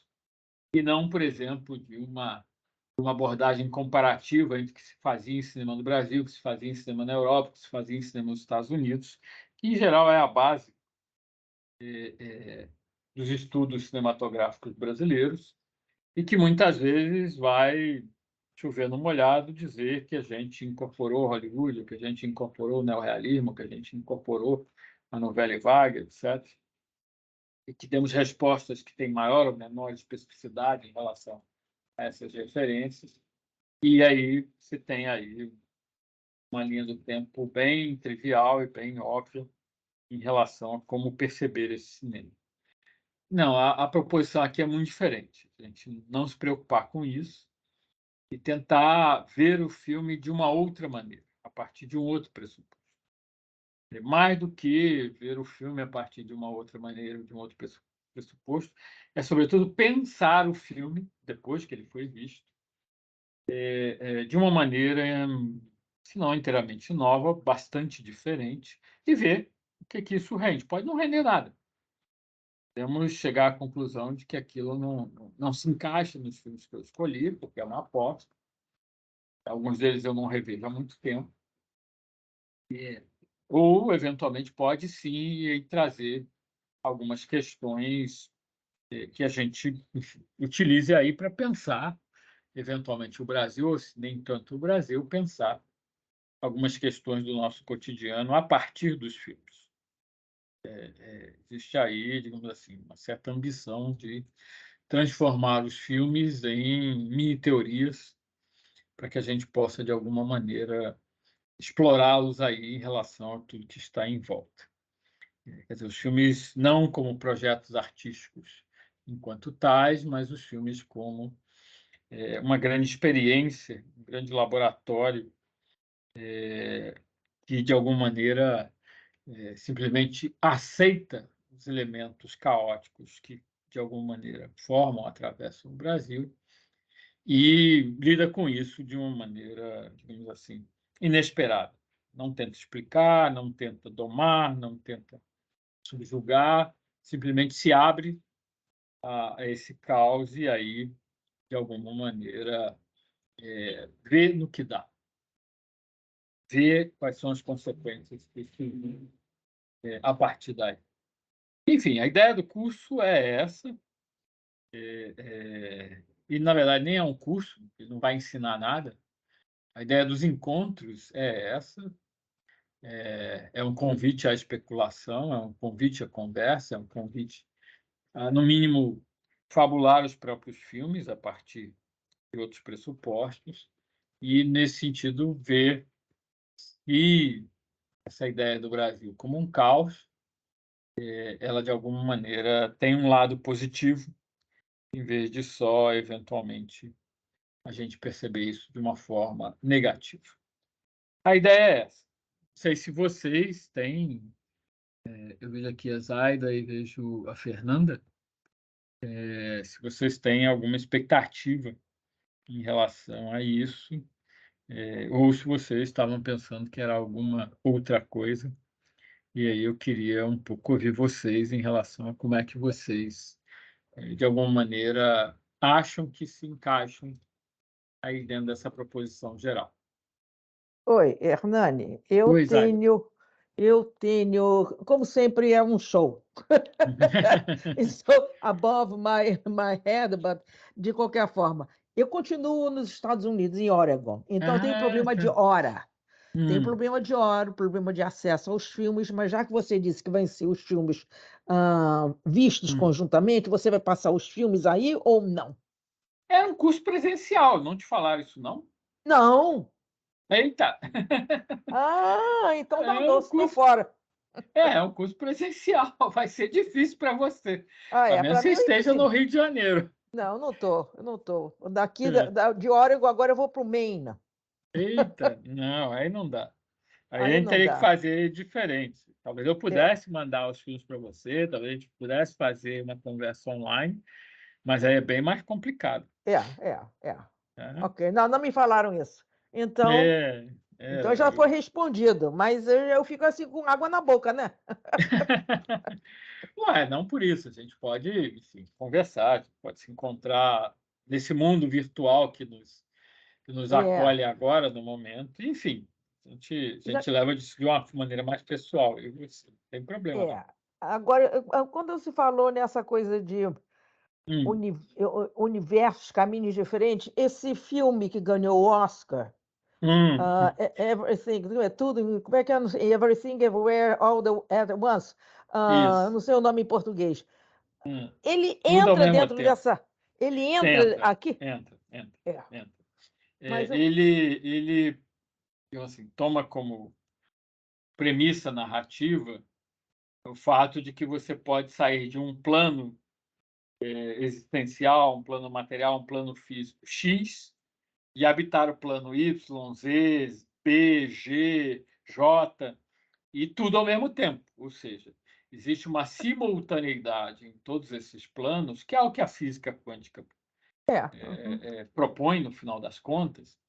e não, por exemplo, de uma abordagem comparativa entre o que se fazia em cinema no Brasil, o que se fazia em cinema na Europa, o que se fazia em cinema nos Estados Unidos, que, em geral, é a base dos estudos cinematográficos brasileiros, e que muitas vezes vai chover no molhado dizer que a gente incorporou Hollywood, que a gente incorporou o neorrealismo, que a gente incorporou a novela vaga, etc. E que temos respostas que têm maior ou menor especificidade em relação a essas referências. E aí você tem aí uma linha do tempo bem trivial e bem óbvia em relação a como perceber esse cinema. Não, a proposição aqui é muito diferente. A gente não se preocupar com isso e tentar ver o filme de uma outra maneira, a partir de um outro pressuposto. Mais do que ver o filme a partir de uma outra maneira, de um outro pressuposto, é, sobretudo, pensar o filme, depois que ele foi visto, de uma maneira, se não inteiramente nova, bastante diferente, e ver o que isso rende. Pode não render nada. Podemos chegar à conclusão de que aquilo não se encaixa nos filmes que eu escolhi, porque é uma aposta. Alguns deles eu não revejo há muito tempo. Ou, eventualmente, pode sim trazer algumas questões que a gente utilize aí para pensar eventualmente, o Brasil, ou se nem tanto o Brasil, pensar algumas questões do nosso cotidiano a partir dos filmes. Existe aí, digamos assim, uma certa ambição de transformar os filmes em mini-teorias para que a gente possa, de alguma maneira, explorá-los aí em relação a tudo que está em volta. Quer dizer, os filmes não como projetos artísticos enquanto tais, mas os filmes como uma grande experiência, um grande laboratório que, de alguma maneira, simplesmente aceita os elementos caóticos que, de alguma maneira, formam, atravessam o Brasil e lida com isso de uma maneira, digamos assim, inesperada. Não tenta explicar, não tenta domar, não tenta subjugar, simplesmente se abre a esse caos e aí, de alguma maneira, vê no que dá, vê quais são as consequências que a partir daí. Enfim, a ideia do curso é essa, e na verdade nem é um curso, ele não vai ensinar nada. A ideia dos encontros é essa, é um convite à especulação, é um convite à conversa, é um convite a, no mínimo, fabular os próprios filmes a partir de outros pressupostos, e, nesse sentido, ver e essa ideia do Brasil como um caos, ela, de alguma maneira, tem um lado positivo, em vez de só, eventualmente, a gente perceber isso de uma forma negativa. A ideia é essa. Não sei se vocês têm. Eu vejo aqui a Zaida e vejo a Fernanda. Se vocês têm alguma expectativa em relação a isso, ou se vocês estavam pensando que era alguma outra coisa. E aí eu queria um pouco ouvir vocês em relação a como é que vocês, de alguma maneira, acham que se encaixam aí dentro dessa proposição geral. Oi, Hernani, Oi, Zaida. como sempre, é um show. It's so above my head, but de qualquer forma, eu continuo nos Estados Unidos, em Oregon, então eu tenho Ah, problema de tá. hora. Tem Hum, problema de hora, problema de acesso aos filmes, mas já que você disse que vai ser os filmes vistos hum. conjuntamente, você vai passar os filmes aí ou não? É um curso presencial, não te falaram isso, não? Não! Eita! Ah, então dá um É um doce, estou curso, fora. é um curso presencial, vai ser difícil para você, Ah, a é, menos para que mim você é esteja no impossível. Rio de Janeiro. Não, não tô, eu não tô. Daqui É. de Oregon, agora eu vou para o Maine. Eita, não, aí não dá. Aí a Aí gente não teria que dá. fazer diferente. Talvez eu É, pudesse mandar os filmes para você, talvez a gente pudesse fazer uma conversa online, mas aí é bem mais complicado, é, é. tá? Ok, não, não me falaram isso. Então, É, então já foi respondido, mas eu fico assim com água na boca, né? Ué, não por isso. A gente pode, enfim, conversar, a gente pode se encontrar nesse mundo virtual que nos É, acolhe agora, no momento. Enfim, a já, gente leva isso de uma maneira mais pessoal. Eu e você. Não tem problema, não. é. Agora, quando se falou nessa coisa de Hum, universos, caminhos diferentes, esse filme que ganhou o Oscar, hum. Everything, é tudo, como é que é? Everything, Everywhere, at Once. Isso. Não sei o nome em português. Hum. Ele Tudo ao entra mesmo dentro tempo. dessa. Ele entra Entra, aqui? entra, entra, É, entra. mas Ele, digamos assim, toma como premissa narrativa o fato de que você pode sair de um plano existencial, um plano material, um plano físico X, e habitar o plano Y, Z, B, G, J, e tudo ao mesmo tempo. Ou seja, existe uma simultaneidade em todos esses planos, que é o que a física quântica uhum, propõe, no final das contas.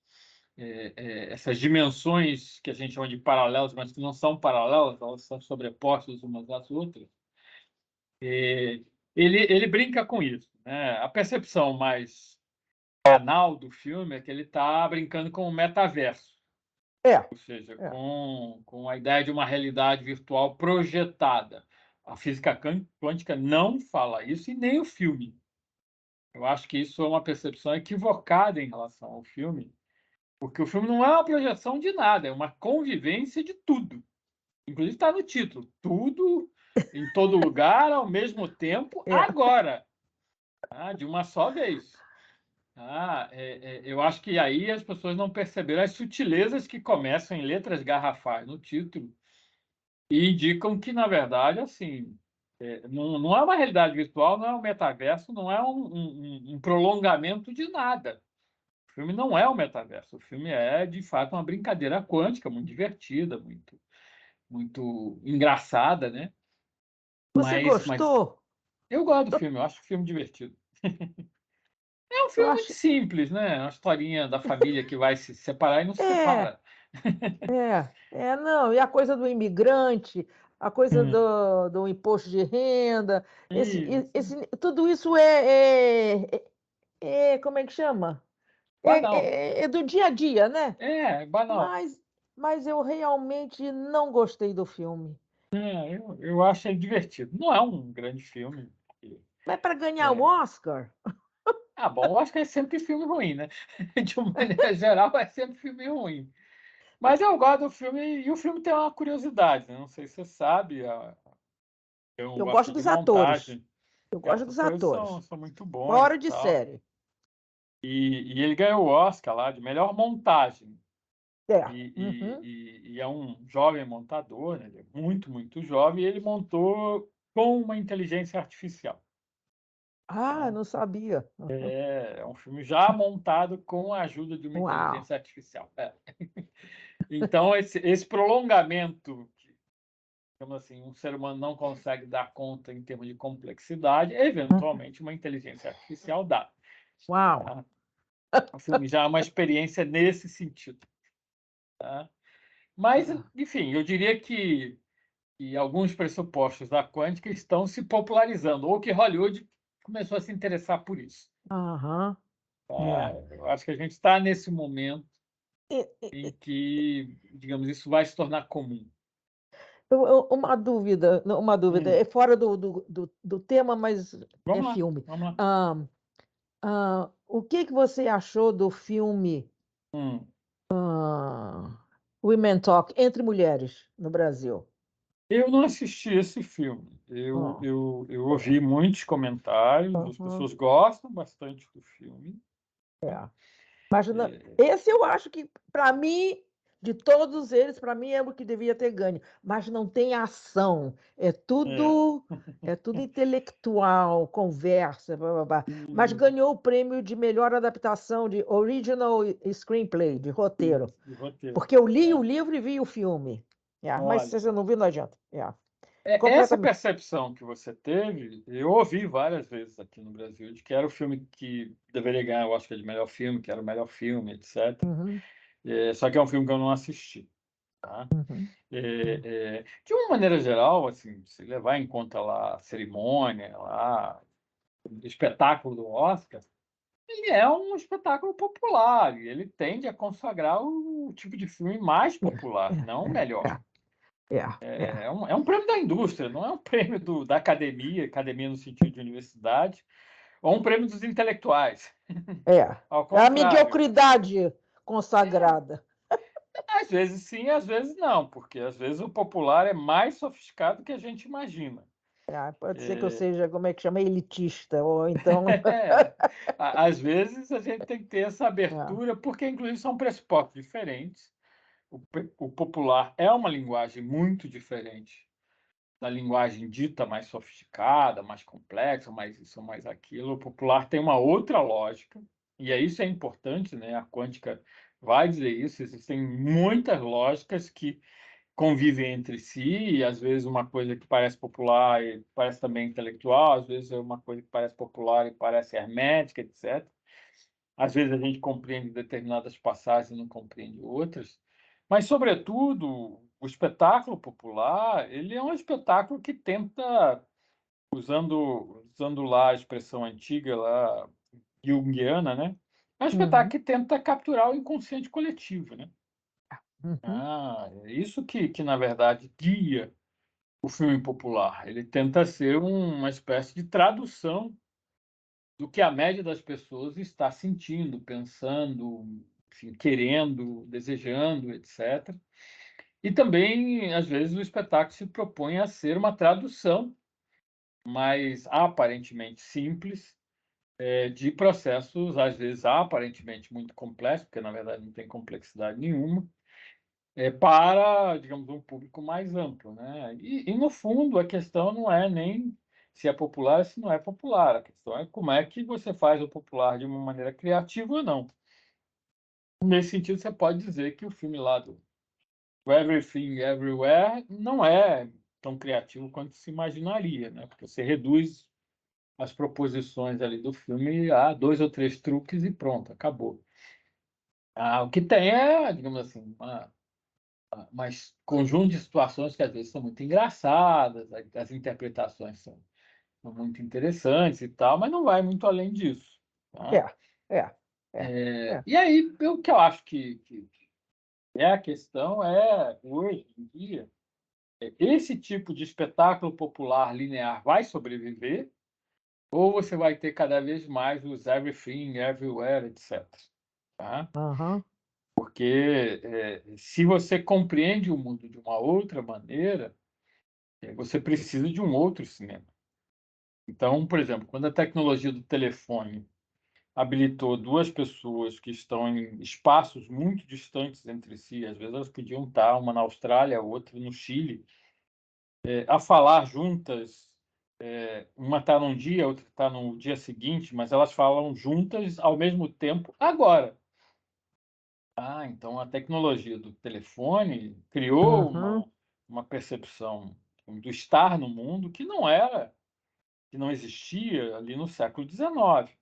Essas dimensões que a gente chama de paralelas, mas que não são paralelas, elas são sobrepostas umas às outras. Ele brinca com isso, né? A percepção mais banal do filme é que ele está brincando com o metaverso, é, ou seja, é, com a ideia de uma realidade virtual projetada. A física quântica não fala isso e nem o filme. Eu acho que isso é uma percepção equivocada em relação ao filme, porque o filme não é uma projeção de nada, é uma convivência de tudo. Inclusive está no título, tudo em todo lugar ao mesmo tempo, É. agora, de uma só vez. Eu acho que aí as pessoas não perceberam as sutilezas que começam em letras garrafais no título e indicam que, na verdade, assim, não é uma realidade virtual, não é um metaverso, não é um prolongamento de nada. O filme não é um metaverso, o filme é, de fato, uma brincadeira quântica, muito divertida, muito engraçada, né? Você Mas gostou? eu gosto do filme, eu acho o filme divertido. É um Eu filme muito acho. simples, né? Uma historinha da família que vai se separar e não se É, separa. não. E a coisa do imigrante, a coisa Hum, do imposto de renda, isso. tudo isso como é que chama? Banal. É do dia a dia, né? É, banal. Mas, mas eu realmente não gostei do filme. Eu acho ele divertido. Não é um grande filme. Mas para ganhar o É. Oscar? Bom, eu acho que é sempre filme ruim, né? De uma maneira geral, é sempre filme ruim. Mas eu gosto do filme, e o filme tem uma curiosidade, né? Não sei se você sabe, Eu eu acho que gosto de dos atores. montagem. Eu Os gosto dos atores atores. são muito bons Fora e de tal. série. E ele ganhou o Oscar lá de melhor montagem. É. E, Uhum. e é um jovem montador, né? Ele é muito, muito jovem, e ele montou com uma inteligência artificial. Ah, Né? não sabia. É um filme já montado com a ajuda de uma Uau. inteligência artificial. Então, esse prolongamento, que, digamos assim, um ser humano não consegue dar conta em termos de complexidade, eventualmente uma inteligência artificial dá. Uau. Tá? O filme já é uma experiência nesse sentido. Tá? Mas, enfim, eu diria que alguns pressupostos da quântica estão se popularizando, ou que Hollywood começou a se interessar por isso. Aham. Tá? É. Eu acho que a gente está nesse momento E- e- em que, digamos, isso vai se tornar comum. uma dúvida, Hum, é fora do tema, mas é vamos lá, filme. vamos lá. Ah, o que que você achou do filme Hum. Women Talk, Entre Mulheres, no Brasil? Eu não assisti esse filme. Ah, Eu é. ouvi muitos comentários, as Aham, pessoas gostam bastante do filme. é. Mas É, esse eu acho que, para mim, de todos eles, para mim é o que devia ter ganho. Mas não tem ação. é. É tudo intelectual, conversa, blá, blá, blá. Mas E, ganhou o prêmio de melhor adaptação de Original Screenplay, de roteiro. de roteiro. Porque eu li É. o livro e vi o filme. Mas se Olha. você não viu, não adianta. Essa Completamente. percepção que você teve, eu ouvi várias vezes aqui no Brasil, de que era o filme que deveria ganhar o Oscar de melhor filme, que era o melhor filme, etc. Uhum, Só que é um filme que eu não assisti. Tá? uhum. De uma maneira geral, assim, se levar em conta lá a cerimônia, lá, o espetáculo do Oscar, ele é um espetáculo popular, e ele tende a consagrar o tipo de filme mais É, popular, não o melhor. é, é, é, É um prêmio da indústria, não é um prêmio da academia, academia no sentido de universidade, ou um prêmio dos intelectuais. é. Ao É a contrário, mediocridade é, consagrada. às vezes sim, às vezes não, porque às vezes o popular é mais sofisticado do que a gente imagina. Pode ser que eu É, seja, como é que chama, elitista, ou então. é, às vezes a gente tem que ter essa É, abertura, porque inclusive são pressupostos diferentes. O popular é uma linguagem muito diferente da linguagem dita mais sofisticada, mais complexa, mais isso, mais aquilo. O popular tem uma outra lógica, e é isso é importante, né? A quântica vai dizer isso. Existem muitas lógicas que convivem entre si, e às vezes uma coisa que parece popular e parece também intelectual, às vezes é uma coisa que parece popular e parece hermética, etc. Às vezes a gente compreende determinadas passagens e não compreende outras, mas, sobretudo, o espetáculo popular, ele é um espetáculo que tenta, usando lá a expressão antiga, lá, junguiana, né? É um espetáculo uhum, que tenta capturar o inconsciente coletivo, né? uhum, É isso que, na verdade, guia o filme popular. Ele tenta ser uma espécie de tradução do que a média das pessoas está sentindo, pensando, enfim, querendo, desejando, etc. E também, às vezes, o espetáculo se propõe a ser uma tradução mais aparentemente simples, de processos, às vezes, aparentemente muito complexos, porque, na verdade, não tem complexidade nenhuma, para, digamos, um público mais amplo, né? E, no fundo, a questão não é nem se é popular ou se não é popular, a questão é como é que você faz o popular de uma maneira criativa ou não. Nesse sentido, você pode dizer que o filme lá do Everything Everywhere não é tão criativo quanto se imaginaria, né? Porque você reduz as proposições ali do filme a 2 ou 3 truques e pronto, acabou. O que tem é, digamos assim, mas conjunto de situações que às vezes são muito engraçadas, as interpretações são muito interessantes e tal, mas não vai muito além disso, tá? É, é, é. E aí, o que eu acho que é a questão hoje em dia, esse tipo de espetáculo popular linear vai sobreviver ou você vai ter cada vez mais os everything, everywhere, etc. Tá? Aham. Porque se você compreende o mundo de uma outra maneira, você precisa de um outro cinema. Então, por exemplo, quando a tecnologia do telefone habilitou duas pessoas que estão em espaços muito distantes entre si, às vezes elas podiam estar, uma na Austrália, outra no Chile, a falar juntas. Uma está num dia, outra está no dia seguinte, mas elas falam juntas ao mesmo tempo agora. Então a tecnologia do telefone criou Uhum. uma percepção do estar no mundo que não existia ali no século XIX.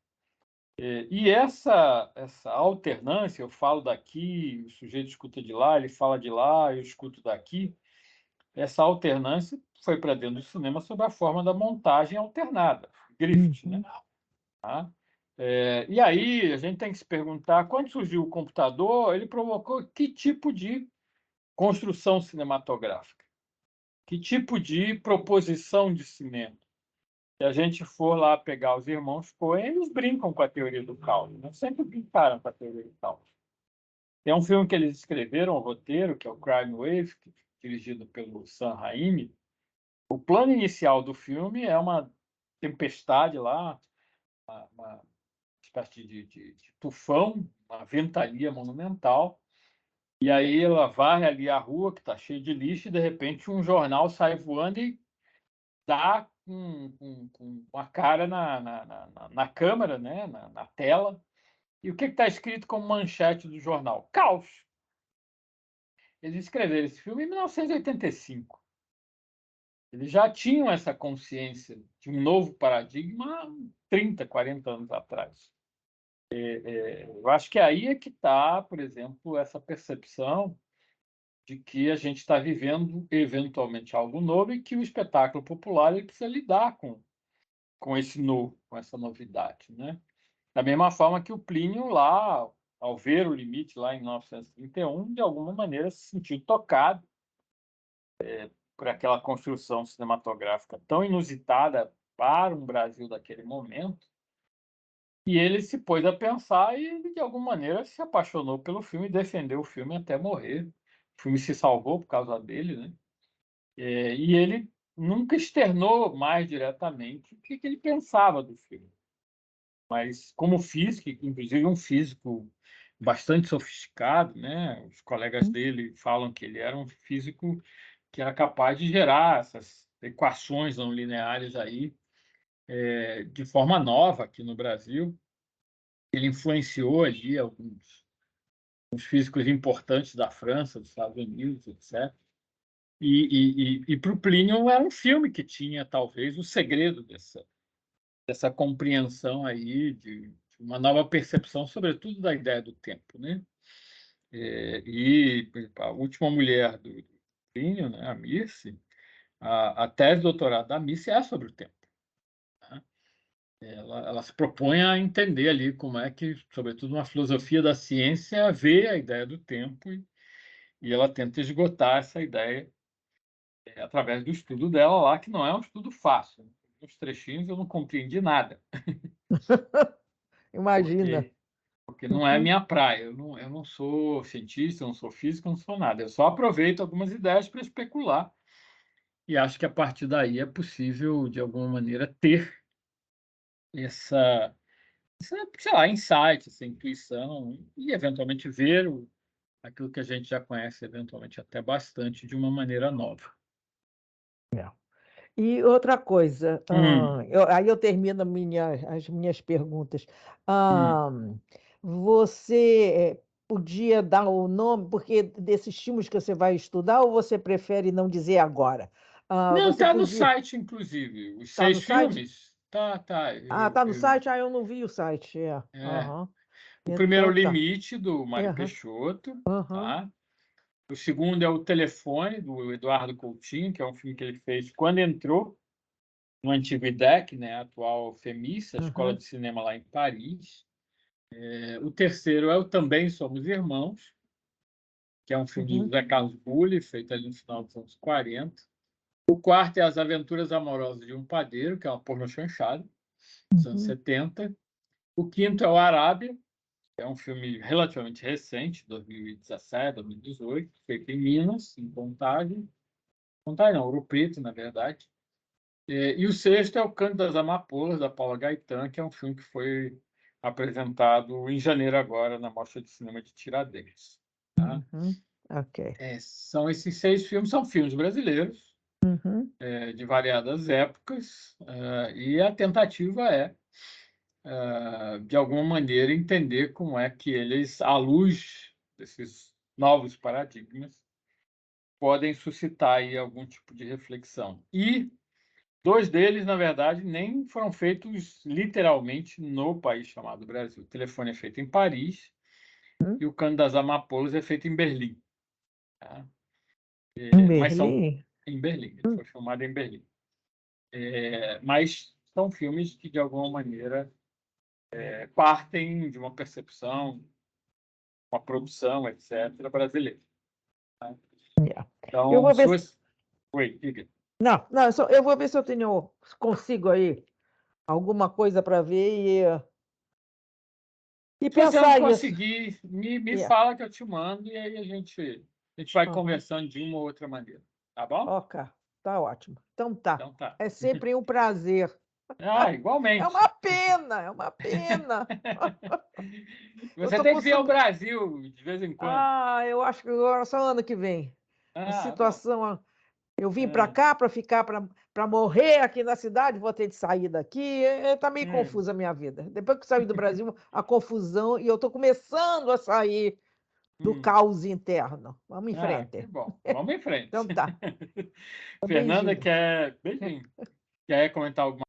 E essa alternância, eu falo daqui, o sujeito escuta de lá, ele fala de lá, eu escuto daqui, essa alternância foi para dentro do cinema sob a forma da montagem alternada, grift, né? Uhum. Tá? E aí a gente tem que se perguntar, quando surgiu o computador, ele provocou que tipo de construção cinematográfica? Que tipo de proposição de cinema? Se a gente for lá pegar os irmãos Coen, eles brincam com a teoria do caos, né? Sempre brincaram com a teoria do caos. Tem um filme que eles escreveram, o roteiro, que é o Crime Wave, dirigido pelo Sam Raimi. O plano inicial do filme é uma tempestade lá, uma espécie de tufão, uma ventania monumental. E aí ela varre ali a rua, que está cheia de lixo, e de repente um jornal sai voando e dá com a cara na câmera, né? na tela. E o que está escrito como manchete do jornal? Caos. Eles escreveram esse filme em 1985. Eles já tinham essa consciência de um novo paradigma há 30, 40 anos atrás. Eu acho que aí é que está, por exemplo, essa percepção de que a gente está vivendo eventualmente algo novo e que o espetáculo popular ele precisa lidar com esse novo, com essa novidade, né? Da mesma forma que o Plínio lá, ao ver o limite lá em 1931, de alguma maneira se sentiu tocado por aquela construção cinematográfica tão inusitada para um Brasil daquele momento, e ele se pôs a pensar e, de alguma maneira, se apaixonou pelo filme e defendeu o filme até morrer. O filme se salvou por causa dele, né? E ele nunca externou mais diretamente o que ele pensava do filme. Mas, como físico, inclusive um físico bastante sofisticado, né? Os colegas dele falam que ele era um físico que era capaz de gerar essas equações não lineares aí de forma nova aqui no Brasil. Ele influenciou ali alguns físicos importantes da França, dos Estados Unidos, etc. E para o Plínio era um filme que tinha talvez o segredo dessa compreensão aí de uma nova percepção, sobretudo da ideia do tempo, né? E a última mulher do Plínio, né, a Mirce, a tese de doutorado da Mirce é sobre o tempo. Né? Ela se propõe a entender ali como é que, sobretudo, uma filosofia da ciência vê a ideia do tempo e ela tenta esgotar essa ideia através do estudo dela lá, que não é um estudo fácil. uns trechinhos eu não compreendi nada. Imagina. Porque não é a minha praia. Eu não sou cientista, eu não sou físico, eu não sou nada. Eu só aproveito algumas ideias para especular. E acho que a partir daí é possível, de alguma maneira, ter sei lá, insight, essa intuição, e eventualmente ver aquilo que a gente já conhece, eventualmente até bastante, de uma maneira nova. É. E outra coisa, Hum, aí eu termino as minhas perguntas. hum. Ah, você podia dar o nome, porque desses filmes que você vai estudar, ou você prefere não dizer agora? Não, Você está no podia. site, inclusive. Os Tá no 6 site? filmes? Tá, tá. Ah, tá no site? Ah, eu não vi o site. É. Aham. O primeiro é o Então tá. Limite, do Mário Aham. Peixoto, Aham. tá? O segundo é o Telefone, do Eduardo Coutinho, que é um filme que ele fez quando entrou no Antigo IDEC, né, a atual FEMIS, a Escola Aham. de Cinema lá em Paris. O terceiro é o Também Somos Irmãos, que é um filme do Uhum. José Carlos Bulli, feito ali no final dos anos 40. O quarto é As Aventuras Amorosas de um Padeiro, que é uma pornochanchada, dos anos Uhum. 70. O quinto é o Arábia, que é um filme relativamente recente, 2017, 2018, feito em Minas, em Contagem. Contagem não, Ouro Preto, na verdade. E o sexto é o Canto das Amapolas, da Paula Gaetan, que é um filme que foi apresentado em janeiro agora na Mostra de Cinema de Tiradentes. Tá? Uhum. Ok. São esses 6 filmes, são filmes brasileiros, Uhum. de variadas épocas, e a tentativa é, de alguma maneira, entender como é que eles, à luz desses novos paradigmas, podem suscitar aí algum tipo de reflexão. E 2 deles, na verdade, nem foram feitos literalmente no país chamado Brasil. O Telefone é feito em Paris Uhum. e o Canto das Amapolas é feito em Berlim. Tá? Em Mas são Berlim? em Berlim, ele foi filmado em Berlim. Mas são filmes que, de alguma maneira, partem de uma percepção, uma produção, etc., brasileira. Tá? Yeah. Eu Então, vou ver. suas. Oi, diga. Não, não, eu vou ver se eu consigo aí alguma coisa para ver e Se você não pensar isso. conseguir, me Yeah. fala que eu te mando e aí a gente vai Aham. conversando de uma ou outra maneira. Tá bom? Ok, tá ótimo. Então tá. Então tá. É sempre um prazer. Ah, É igualmente. uma pena, é uma pena. Eu Você tô tem com que vir ao Brasil de vez em quando. eu acho que agora só ano que vem. A Ah, bom. situação, eu vim para É, cá para ficar para morrer aqui na cidade, vou ter de sair daqui. Tá meio é, confusa a minha vida. Depois que eu saí do Brasil, a confusão e eu tô começando a sair do hum. caos interno. Vamos em Ah, que frente. bom. Vamos em frente. Então tá. Um Fernanda beijinho. quer. Beijinho. Quer comentar alguma